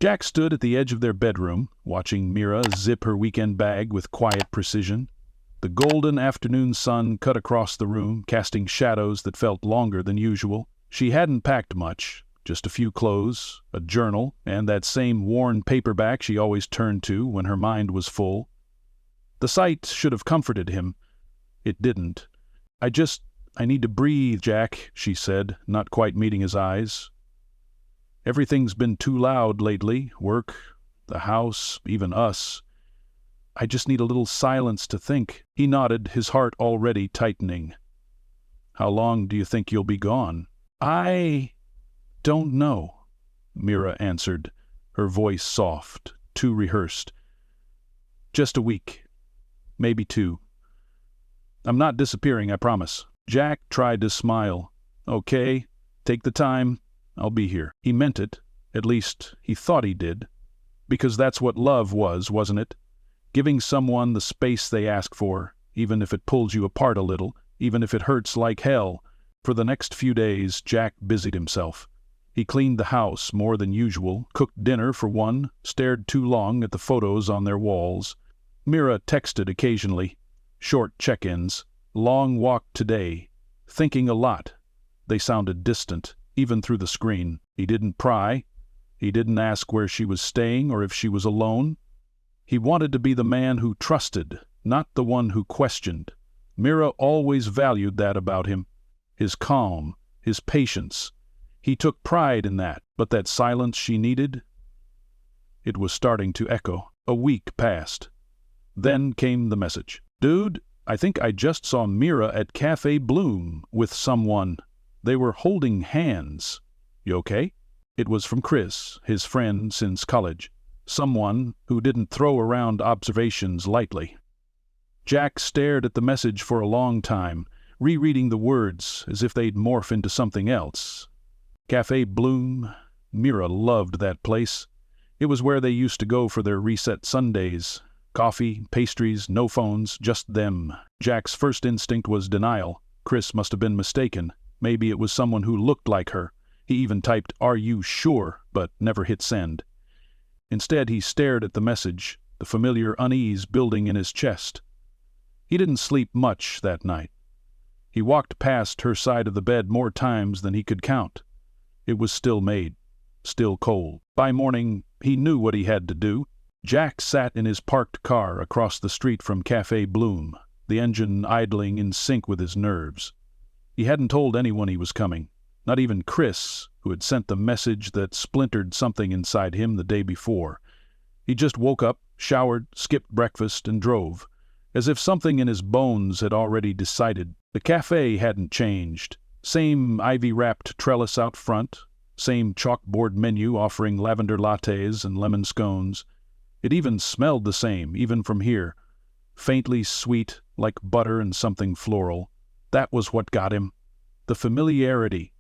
Jack stood at the edge of their bedroom, watching Mira zip her weekend bag with quiet precision. The golden afternoon sun cut across the room, casting shadows that felt longer than usual. She hadn't packed much, just a few clothes, a journal, and that same worn paperback she always turned to when her mind was full. The sight should have comforted him. It didn't. I need to breathe, Jack," she said, not quite meeting his eyes. "Everything's been too loud lately, work, the house, even us. I just need a little silence to think." He nodded, his heart already tightening. "How long do you think you'll be gone?" "I don't know," Mira answered, her voice soft, too rehearsed. "Just a week. Maybe 2. I'm not disappearing, I promise." Jack tried to smile. "Okay, take the time. I'll be here." He meant it. At least, he thought he did. Because that's what love was, wasn't it? Giving someone the space they ask for, even if it pulls you apart a little, even if it hurts like hell. For the next few days, Jack busied himself. He cleaned the house more than usual, cooked dinner for one, stared too long at the photos on their walls. Mira texted occasionally. Short check-ins. "Long walk today. Thinking a lot." They sounded distant, even through the screen. He didn't pry. He didn't ask where she was staying or if she was alone. He wanted to be the man who trusted, not the one who questioned. Mira always valued that about him. His calm, his patience. He took pride in that, but that silence she needed? It was starting to echo. A week passed. Then came the message. "Dude, I think I just saw Mira at Café Bloom with someone. They were holding hands. You okay?" It was from Chris, his friend since college. Someone who didn't throw around observations lightly. Jack stared at the message for a long time, rereading the words as if they'd morph into something else. Café Bloom. Mira loved that place. It was where they used to go for their reset Sundays. Coffee, pastries, no phones, just them. Jack's first instinct was denial. Chris must have been mistaken. Maybe it was someone who looked like her. He even typed, "Are you sure?" but never hit send. Instead, he stared at the message, the familiar unease building in his chest. He didn't sleep much that night. He walked past her side of the bed more times than he could count. It was still made, still cold. By morning, he knew what he had to do. Jack sat in his parked car across the street from Café Bloom, the engine idling in sync with his nerves. He hadn't told anyone he was coming, not even Chris, who had sent the message that splintered something inside him the day before. He just woke up, showered, skipped breakfast, and drove, as if something in his bones had already decided. The cafe hadn't changed. Same ivy-wrapped trellis out front, same chalkboard menu offering lavender lattes and lemon scones. It even smelled the same, even from here. Faintly sweet, like butter and something floral. That was what got him. The familiarity.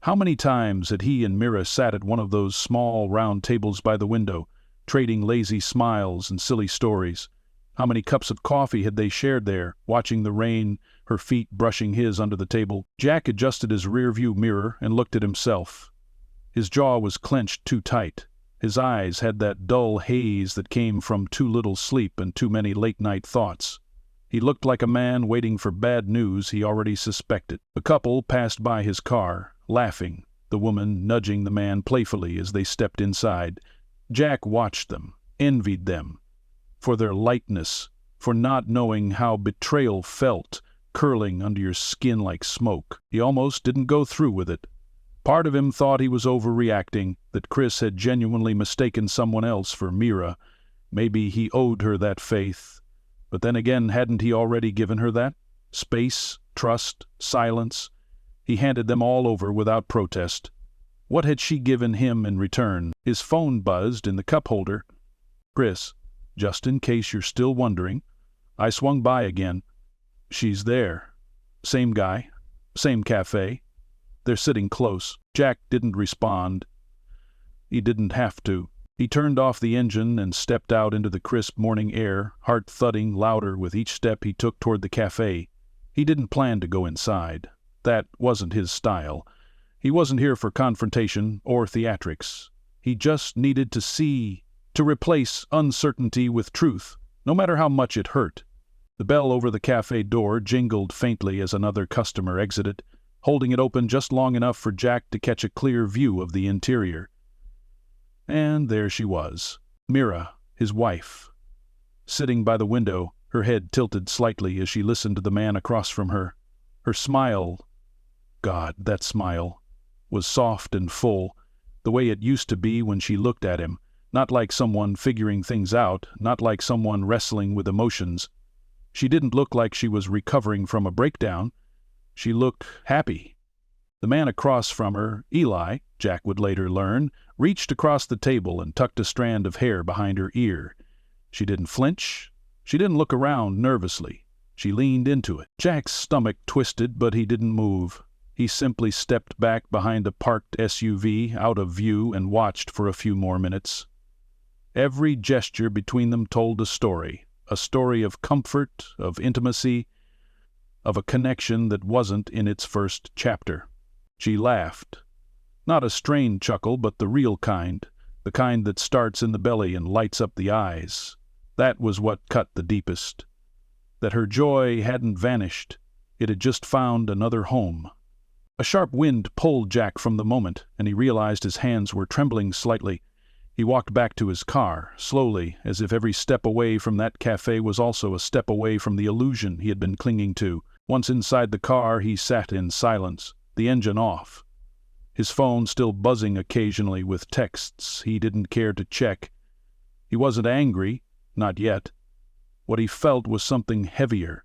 How many times had he and Mira sat at one of those small round tables by the window, trading lazy smiles and silly stories? How many cups of coffee had they shared there, watching the rain, her feet brushing his under the table? Jack adjusted his rearview mirror and looked at himself. His jaw was clenched too tight. His eyes had that dull haze that came from too little sleep and too many late-night thoughts. He looked like a man waiting for bad news he already suspected. A couple passed by his car, laughing, the woman nudging the man playfully as they stepped inside. Jack watched them, envied them, for their lightness, for not knowing how betrayal felt, curling under your skin like smoke. He almost didn't go through with it. Part of him thought he was overreacting, that Chris had genuinely mistaken someone else for Mira. Maybe he owed her that faith. But then again, hadn't he already given her that? Space, trust, silence. He handed them all over without protest. What had she given him in return? His phone buzzed in the cup holder. "Chris, just in case you're still wondering, I swung by again. She's there. Same guy, same cafe. They're sitting close." Jack didn't respond. He didn't have to. He turned off the engine and stepped out into the crisp morning air, heart thudding louder with each step he took toward the cafe. He didn't plan to go inside. That wasn't his style. He wasn't here for confrontation or theatrics. He just needed to see, to replace uncertainty with truth, no matter how much it hurt. The bell over the cafe door jingled faintly as another customer exited, holding it open just long enough for Jack to catch a clear view of the interior. And there she was, Mira, his wife, sitting by the window, her head tilted slightly as she listened to the man across from her. Her smile, God, that smile, was soft and full, the way it used to be when she looked at him, not like someone figuring things out, not like someone wrestling with emotions. She didn't look like she was recovering from a breakdown. She looked happy. The man across from her, Eli, Jack would later learn, reached across the table and tucked a strand of hair behind her ear. She didn't flinch. She didn't look around nervously. She leaned into it. Jack's stomach twisted, but he didn't move. He simply stepped back behind a parked SUV, out of view, and watched for a few more minutes. Every gesture between them told a story of comfort, of intimacy, of a connection that wasn't in its first chapter. She laughed. Not a strained chuckle, but the real kind, the kind that starts in the belly and lights up the eyes. That was what cut the deepest. That her joy hadn't vanished. It had just found another home. A sharp wind pulled Jack from the moment, and he realized his hands were trembling slightly. He walked back to his car, slowly, as if every step away from that cafe was also a step away from the illusion he had been clinging to. Once inside the car, he sat in silence, the engine off. His phone still buzzing occasionally with texts he didn't care to check. He wasn't angry, not yet. What he felt was something heavier,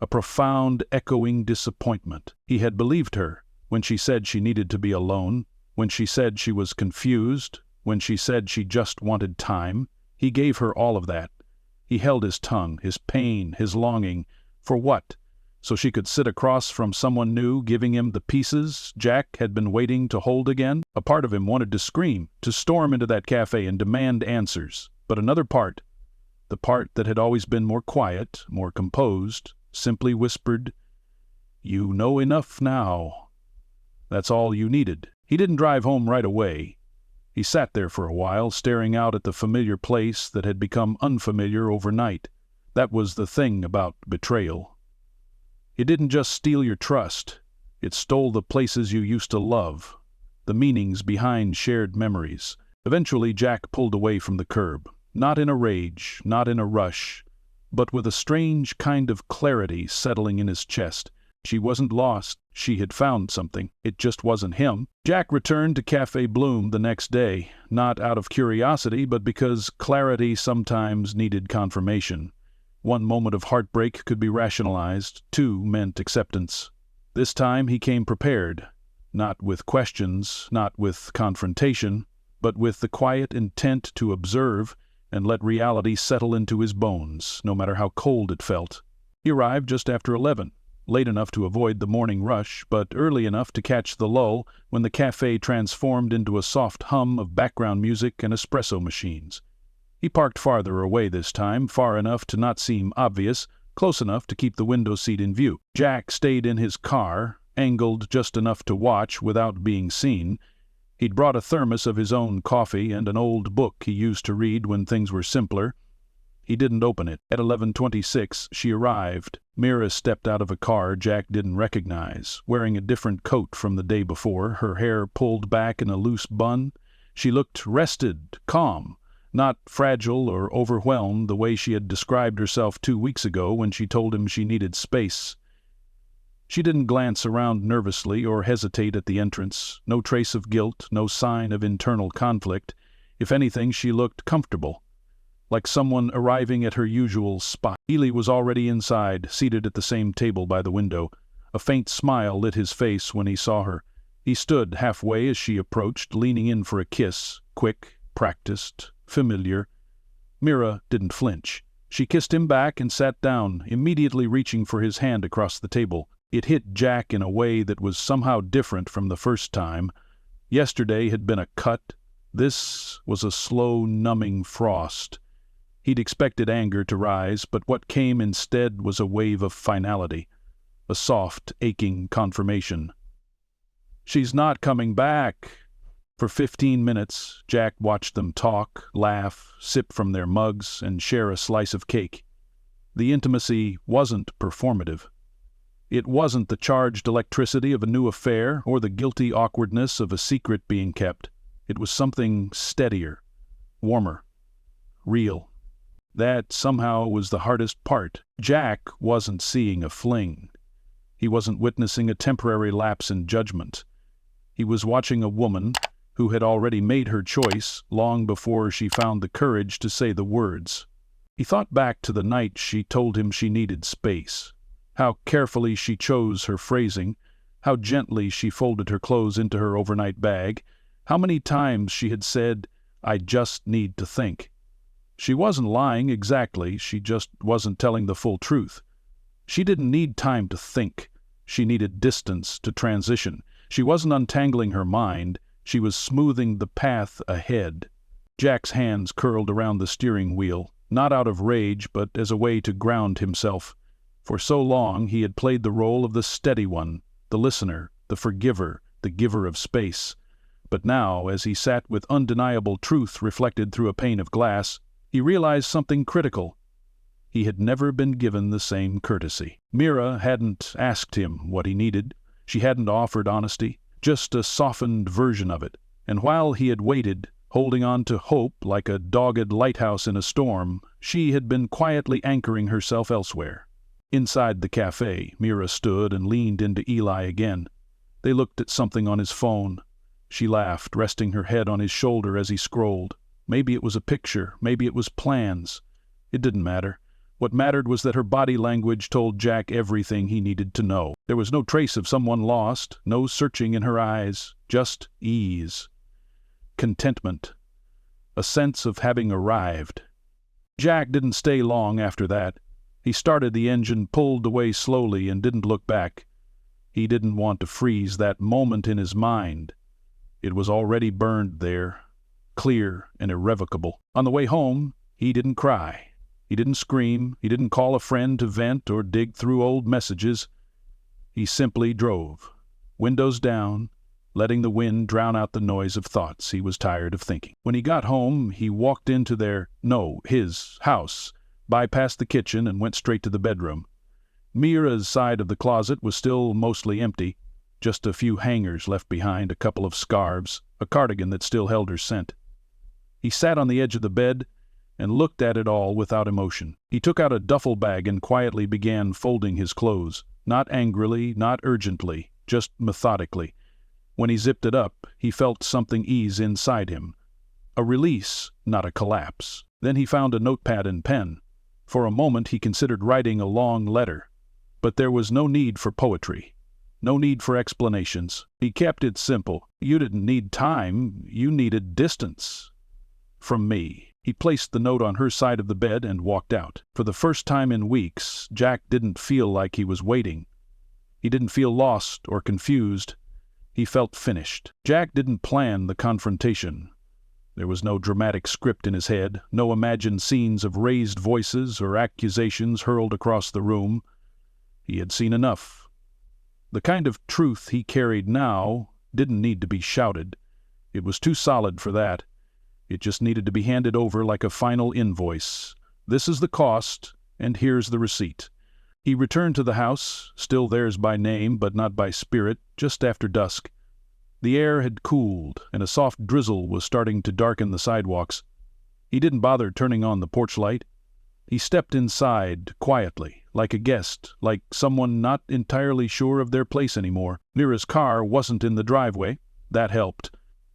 a profound, echoing disappointment. He had believed her when she said she needed to be alone, when she said she was confused, when she said she just wanted time. He gave her all of that. He held his tongue, his pain, his longing. For what? So she could sit across from someone new, giving him the pieces Jack had been waiting to hold again? A part of him wanted to scream, to storm into that cafe and demand answers. But another part, the part that had always been more quiet, more composed, simply whispered, "You know enough now." That's all you needed. He didn't drive home right away. He sat there for a while, staring out at the familiar place that had become unfamiliar overnight. That was the thing about betrayal. It didn't just steal your trust. It stole the places you used to love, the meanings behind shared memories. Eventually, Jack pulled away from the curb, not in a rage, not in a rush, but with a strange kind of clarity settling in his chest. She wasn't lost. She had found something. It just wasn't him. Jack returned to Cafe Bloom the next day, not out of curiosity, but because clarity sometimes needed confirmation. One moment of heartbreak could be rationalized. Two meant acceptance. This time he came prepared, not with questions, not with confrontation, but with the quiet intent to observe and let reality settle into his bones, no matter how cold it felt. He arrived just after 11, late enough to avoid the morning rush, but early enough to catch the lull when the cafe transformed into a soft hum of background music and espresso machines. He parked farther away this time, far enough to not seem obvious, close enough to keep the window seat in view. Jack stayed in his car, angled just enough to watch without being seen. He'd brought a thermos of his own coffee and an old book he used to read when things were simpler. He didn't open it. At 11:26, she arrived. Mira stepped out of a car Jack didn't recognize, wearing a different coat from the day before, her hair pulled back in a loose bun. She looked rested, calm, not fragile or overwhelmed the way she had described herself 2 weeks ago when she told him she needed space. She didn't glance around nervously or hesitate at the entrance. No trace of guilt, no sign of internal conflict. If anything, she looked comfortable, like someone arriving at her usual spot. Ely was already inside, seated at the same table by the window. A faint smile lit his face when he saw her. He stood halfway as she approached, leaning in for a kiss, quick, practiced, familiar. Mira didn't flinch. She kissed him back and sat down, immediately reaching for his hand across the table. It hit Jack in a way that was somehow different from the first time. Yesterday had been a cut. This was a slow, numbing frost. He'd expected anger to rise, but what came instead was a wave of finality, a soft, aching confirmation. "She's not coming back." For 15 minutes, Jack watched them talk, laugh, sip from their mugs, and share a slice of cake. The intimacy wasn't performative. It wasn't the charged electricity of a new affair or the guilty awkwardness of a secret being kept. It was something steadier, warmer, real. That somehow was the hardest part. Jack wasn't seeing a fling. He wasn't witnessing a temporary lapse in judgment. He was watching a woman who had already made her choice long before she found the courage to say the words. He thought back to the night she told him she needed space, how carefully she chose her phrasing, how gently she folded her clothes into her overnight bag, how many times she had said, "I just need to think." She wasn't lying exactly, she just wasn't telling the full truth. She didn't need time to think. She needed distance to transition. She wasn't untangling her mind, she was smoothing the path ahead. Jack's hands curled around the steering wheel, not out of rage, but as a way to ground himself. For so long he had played the role of the steady one, the listener, the forgiver, the giver of space. But now, as he sat with undeniable truth reflected through a pane of glass, he realized something critical. He had never been given the same courtesy. Mira hadn't asked him what he needed. She hadn't offered honesty, just a softened version of it. And while he had waited, holding on to hope like a dogged lighthouse in a storm, she had been quietly anchoring herself elsewhere. Inside the café, Mira stood and leaned into Eli again. They looked at something on his phone. She laughed, resting her head on his shoulder as he scrolled. Maybe it was a picture, maybe it was plans. It didn't matter. What mattered was that her body language told Jack everything he needed to know. There was no trace of someone lost, no searching in her eyes, just ease. Contentment. A sense of having arrived. Jack didn't stay long after that. He started the engine, pulled away slowly, and didn't look back. He didn't want to freeze that moment in his mind. It was already burned there, clear and irrevocable. On the way home, he didn't cry. He didn't scream. He didn't call a friend to vent or dig through old messages. He simply drove, windows down, letting the wind drown out the noise of thoughts he was tired of thinking. When he got home, he walked into his house, bypassed the kitchen, and went straight to the bedroom. Mira's side of the closet was still mostly empty, just a few hangers left behind, a couple of scarves, a cardigan that still held her scent. He sat on the edge of the bed and looked at it all without emotion. He took out a duffel bag and quietly began folding his clothes, not angrily, not urgently, just methodically. When he zipped it up, he felt something ease inside him. A release, not a collapse. Then he found a notepad and pen. For a moment he considered writing a long letter. But there was no need for poetry. No need for explanations. He kept it simple. You didn't need time, you needed distance. From me. He placed the note on her side of the bed and walked out. For the first time in weeks, Jack didn't feel like he was waiting. He didn't feel lost or confused. He felt finished. Jack didn't plan the confrontation. There was no dramatic script in his head, no imagined scenes of raised voices or accusations hurled across the room. He had seen enough. The kind of truth he carried now didn't need to be shouted. It was too solid for that. It just needed to be handed over like a final invoice. This is the cost, and here's the receipt. He returned to the house, still theirs by name but not by spirit, just after dusk. The air had cooled, and a soft drizzle was starting to darken the sidewalks. He didn't bother turning on the porch light. He stepped inside, quietly, like a guest, like someone not entirely sure of their place anymore. Mira's car wasn't in the driveway. That helped.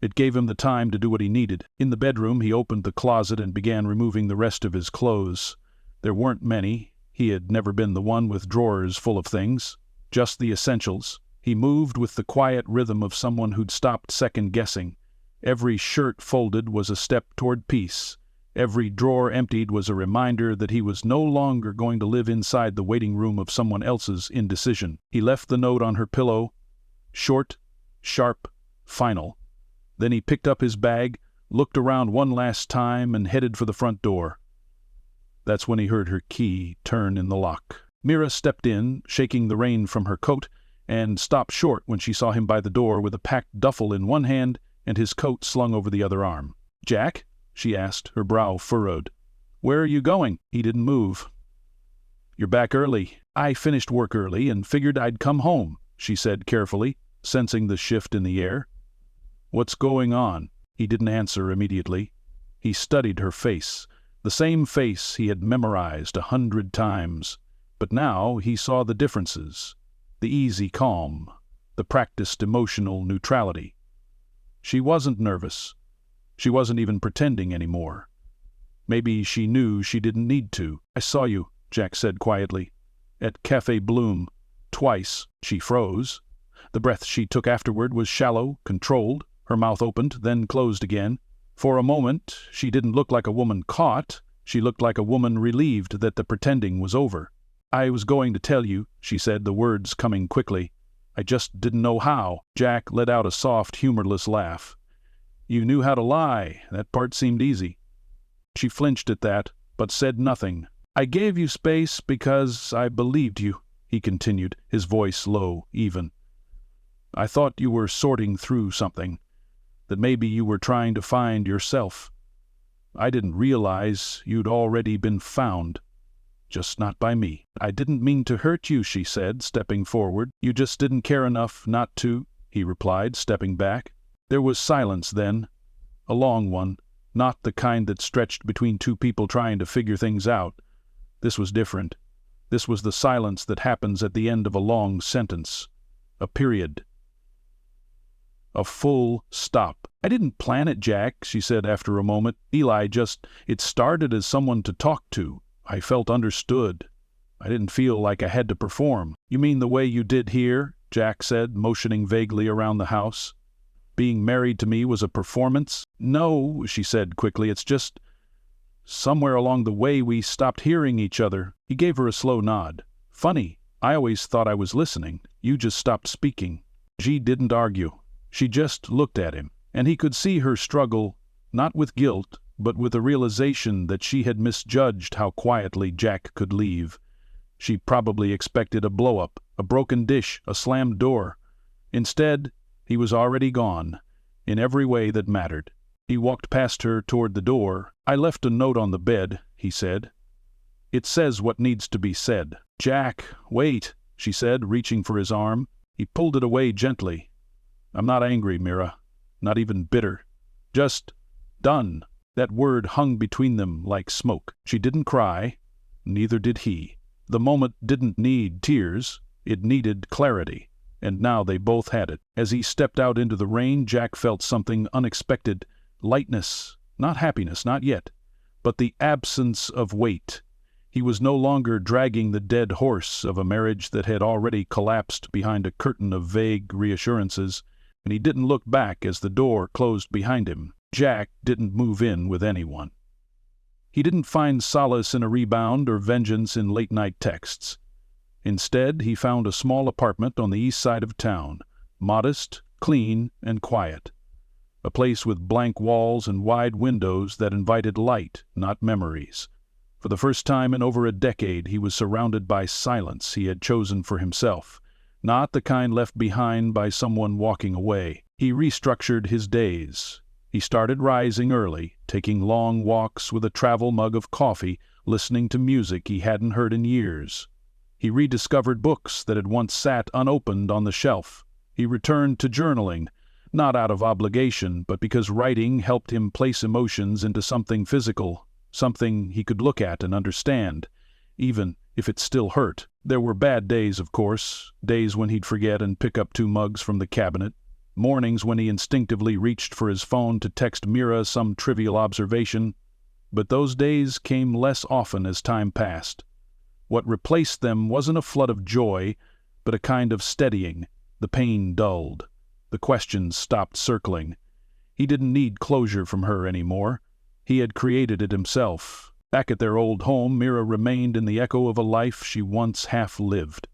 It gave him the time to do what he needed. In the bedroom, he opened the closet and began removing the rest of his clothes. There weren't many. He had never been the one with drawers full of things. Just the essentials. He moved with the quiet rhythm of someone who'd stopped second-guessing. Every shirt folded was a step toward peace. Every drawer emptied was a reminder that he was no longer going to live inside the waiting room of someone else's indecision. He left the note on her pillow, short, sharp, final. Then he picked up his bag, looked around one last time, and headed for the front door. That's when he heard her key turn in the lock. Mira stepped in, shaking the rain from her coat, and stopped short when she saw him by the door with a packed duffel in one hand and his coat slung over the other arm. "Jack?" she asked, her brow furrowed. "Where are you going?" He didn't move. "You're back early." "I finished work early and figured I'd come home," she said carefully, sensing the shift in the air. "What's going on?" He didn't answer immediately. He studied her face, the same face he had memorized 100 times. But now he saw the differences, the easy calm, the practiced emotional neutrality. She wasn't nervous. She wasn't even pretending anymore. Maybe she knew she didn't need to. "I saw you," Jack said quietly. "At Café Bloom. Twice." She froze. The breath she took afterward was shallow, controlled. Her mouth opened, then closed again. For a moment, she didn't look like a woman caught. She looked like a woman relieved that the pretending was over. "I was going to tell you," she said, the words coming quickly. "I just didn't know how." Jack let out a soft, humorless laugh. "You knew how to lie. That part seemed easy." She flinched at that, but said nothing. "I gave you space because I believed you," he continued, his voice low, even. "I thought you were sorting through something, that maybe you were trying to find yourself. I didn't realize you'd already been found. Just not by me." "I didn't mean to hurt you," she said, stepping forward. "You just didn't care enough not to," he replied, stepping back. There was silence then, a long one, not the kind that stretched between two people trying to figure things out. This was different. This was the silence that happens at the end of a long sentence. A period. A full stop. "I didn't plan it, Jack," she said after a moment. It started as someone to talk to. I felt understood. I didn't feel like I had to perform." "You mean the way you did here?" Jack said, motioning vaguely around the house. "Being married to me was a performance?" "No," she said quickly, "it's just somewhere along the way we stopped hearing each other." He gave her a slow nod. "Funny, I always thought I was listening. You just stopped speaking." She didn't argue. She just looked at him, and he could see her struggle, not with guilt, but with a realization that she had misjudged how quietly Jack could leave. She probably expected a blow-up, a broken dish, a slammed door. Instead, he was already gone, in every way that mattered. He walked past her toward the door. "I left a note on the bed," he said. "It says what needs to be said." "Jack, wait," she said, reaching for his arm. He pulled it away gently. "I'm not angry, Mira. Not even bitter. Just done." That word hung between them like smoke. She didn't cry. Neither did he. The moment didn't need tears. It needed clarity. And now they both had it. As he stepped out into the rain, Jack felt something unexpected. Lightness. Not happiness, not yet. But the absence of weight. He was no longer dragging the dead horse of a marriage that had already collapsed behind a curtain of vague reassurances, and he didn't look back as the door closed behind him. Jack didn't move in with anyone. He didn't find solace in a rebound or vengeance in late-night texts. Instead, he found a small apartment on the east side of town, modest, clean, and quiet. A place with blank walls and wide windows that invited light, not memories. For the first time in over a decade, he was surrounded by silence he had chosen for himself, not the kind left behind by someone walking away. He restructured his days. He started rising early, taking long walks with a travel mug of coffee, listening to music he hadn't heard in years. He rediscovered books that had once sat unopened on the shelf. He returned to journaling, not out of obligation, but because writing helped him place emotions into something physical, something he could look at and understand, even if it still hurt. There were bad days, of course, days when he'd forget and pick up 2 mugs from the cabinet, mornings when he instinctively reached for his phone to text Mira some trivial observation, but those days came less often as time passed. What replaced them wasn't a flood of joy, but a kind of steadying. The pain dulled. The questions stopped circling. He didn't need closure from her anymore. He had created it himself. Back at their old home, Mira remained in the echo of a life she once half-lived.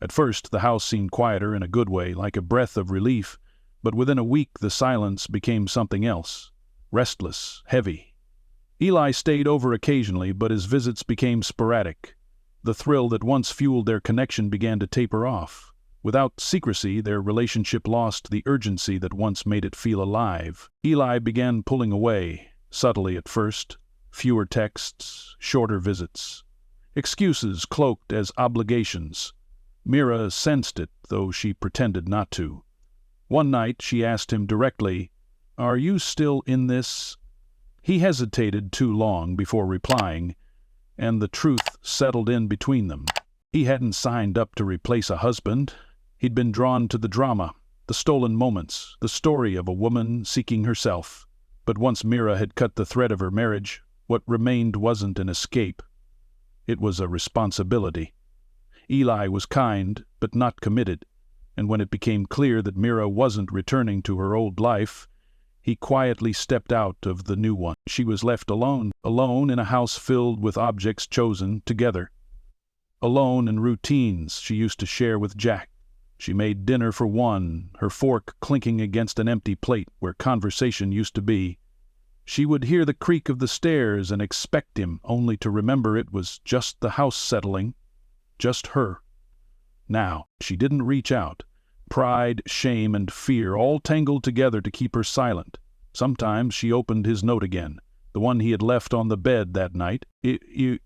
At first, the house seemed quieter in a good way, like a breath of relief, but within a week the silence became something else. Restless, heavy. Eli stayed over occasionally, but his visits became sporadic. The thrill that once fueled their connection began to taper off. Without secrecy, their relationship lost the urgency that once made it feel alive. Eli began pulling away, subtly at first, fewer texts, shorter visits. Excuses cloaked as obligations. Mira sensed it, though she pretended not to. One night she asked him directly, "Are you still in this?" He hesitated too long before replying, and the truth settled in between them. He hadn't signed up to replace a husband. He'd been drawn to the drama, the stolen moments, the story of a woman seeking herself. But once Mira had cut the thread of her marriage, what remained wasn't an escape. It was a responsibility. Eli was kind, but not committed, and when it became clear that Mira wasn't returning to her old life, he quietly stepped out of the new one. She was left alone in a house filled with objects chosen together. Alone in routines she used to share with Jack. She made dinner for one, her fork clinking against an empty plate where conversation used to be. She would hear the creak of the stairs and expect him, only to remember it was just the house settling, just her. Now, she didn't reach out. Pride, shame, and fear all tangled together to keep her silent. Sometimes she opened his note again, the one he had left on the bed that night. You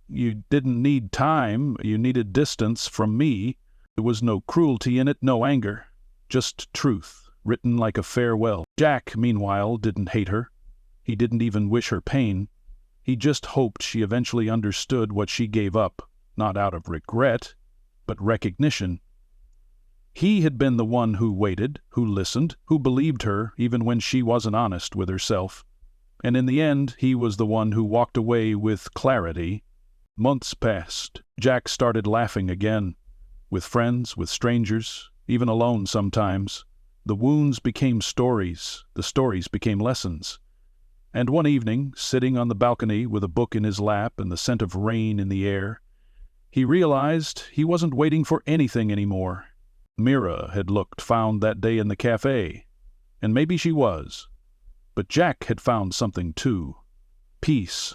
didn't need time, you needed distance from me. There was no cruelty in it, no anger, just truth, written like a farewell. Jack, meanwhile, didn't hate her. He didn't even wish her pain. He just hoped she eventually understood what she gave up, not out of regret, but recognition. He had been the one who waited, who listened, who believed her even when she wasn't honest with herself. And in the end, he was the one who walked away with clarity. Months passed. Jack started laughing again. With friends, with strangers, even alone sometimes. The wounds became stories, the stories became lessons. And one evening, sitting on the balcony with a book in his lap and the scent of rain in the air, he realized he wasn't waiting for anything anymore. Mira had looked found that day in the café, and maybe she was. But Jack had found something too. Peace.